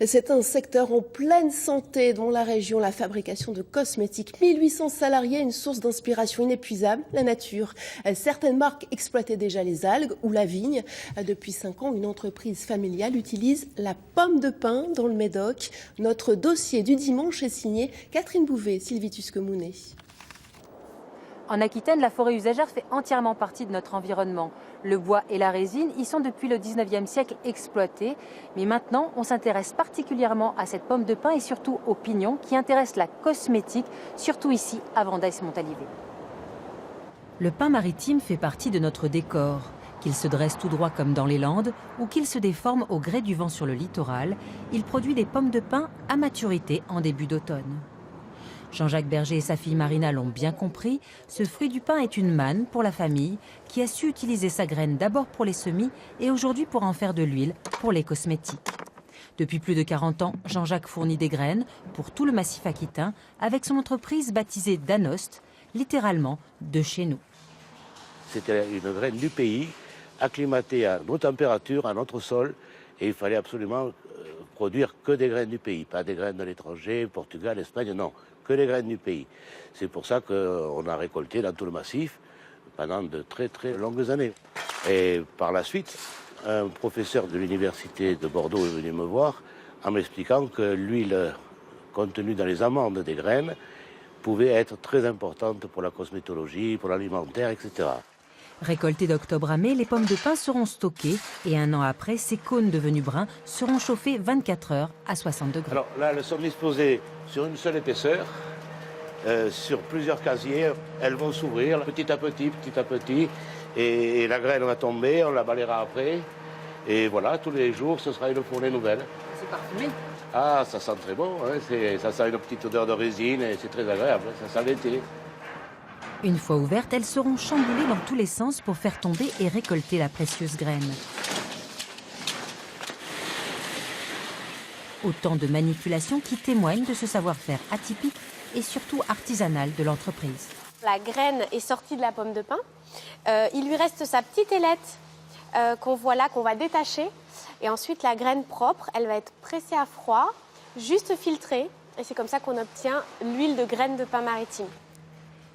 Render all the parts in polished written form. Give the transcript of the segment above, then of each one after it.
C'est un secteur en pleine santé dans la région, la fabrication de cosmétiques. 1800 salariés, une source d'inspiration inépuisable, la nature. Certaines marques exploitaient déjà les algues ou la vigne. Depuis 5 ans, une entreprise familiale utilise la pomme de pin dans le Médoc. Notre dossier du dimanche est signé Catherine Bouvet, Sylvie Tusquemounet. En Aquitaine, la forêt usagère fait entièrement partie de notre environnement. Le bois et la résine y sont depuis le 19e siècle exploités. Mais maintenant, on s'intéresse particulièrement à cette pomme de pin et surtout aux pignons qui intéressent la cosmétique, surtout ici à Vendaye-Montalivet. Le pin maritime fait partie de notre décor. Qu'il se dresse tout droit comme dans les Landes ou qu'il se déforme au gré du vent sur le littoral, il produit des pommes de pin à maturité en début d'automne. Jean-Jacques Berger et sa fille Marina l'ont bien compris, ce fruit du pin est une manne pour la famille qui a su utiliser sa graine d'abord pour les semis et aujourd'hui pour en faire de l'huile pour les cosmétiques. Depuis plus de 40 ans, Jean-Jacques fournit des graines pour tout le massif aquitain avec son entreprise baptisée Danost, littéralement de chez nous. C'était une graine du pays, acclimatée à nos températures, à notre sol, et il fallait absolument produire que des graines du pays, pas des graines de l'étranger, Portugal, Espagne, non, que des graines du pays. C'est pour ça qu'on a récolté dans tout le massif pendant de très très longues années. Et par la suite, un professeur de l'université de Bordeaux est venu me voir en m'expliquant que l'huile contenue dans les amandes des graines pouvait être très importante pour la cosmétologie, pour l'alimentaire, etc. Récoltées d'octobre à mai, les pommes de pin seront stockées et un an après, ces cônes devenus bruns seront chauffés 24 heures à 60 degrés. Alors là, elles sont disposées sur une seule épaisseur, sur plusieurs casiers. Elles vont s'ouvrir petit à petit, et la graine va tomber, on la balayera après. Et voilà, tous les jours, ce sera une fournée nouvelle. C'est parfumé. Ah, ça sent très bon, hein, ça sent une petite odeur de résine et c'est très agréable, ça sent l'été. Une fois ouvertes, elles seront chamboulées dans tous les sens pour faire tomber et récolter la précieuse graine. Autant de manipulations qui témoignent de ce savoir-faire atypique et surtout artisanal de l'entreprise. La graine est sortie de la pomme de pin. Il lui reste sa petite ailette qu'on voit là, qu'on va détacher. Et ensuite, la graine propre, elle va être pressée à froid, juste filtrée. Et c'est comme ça qu'on obtient l'huile de graine de pin maritime.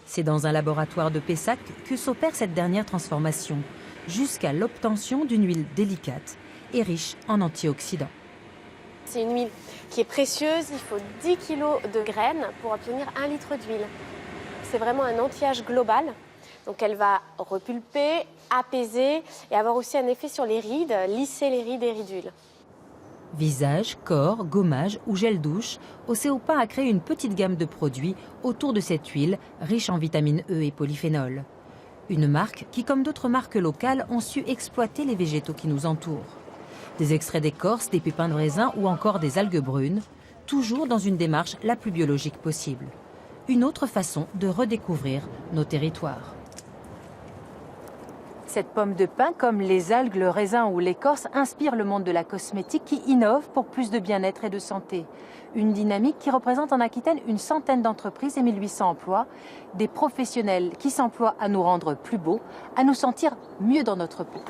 C'est dans un laboratoire de Pessac que s'opère cette dernière transformation, jusqu'à l'obtention d'une huile délicate et riche en antioxydants. C'est une huile qui est précieuse, il faut 10 kg de graines pour obtenir 1 litre d'huile. C'est vraiment un anti-âge global, donc elle va repulper, apaiser et avoir aussi un effet sur les rides, lisser les rides et ridules. Visage, corps, gommage ou gel douche, Océopin a créé une petite gamme de produits autour de cette huile riche en vitamine E et polyphénol. Une marque qui, comme d'autres marques locales, ont su exploiter les végétaux qui nous entourent. Des extraits d'écorce, des pépins de raisin ou encore des algues brunes, toujours dans une démarche la plus biologique possible. Une autre façon de redécouvrir nos territoires. Cette pomme de pin, comme les algues, le raisin ou l'écorce, inspire le monde de la cosmétique qui innove pour plus de bien-être et de santé. Une dynamique qui représente en Aquitaine une centaine d'entreprises et 1800 emplois. Des professionnels qui s'emploient à nous rendre plus beaux, à nous sentir mieux dans notre peau.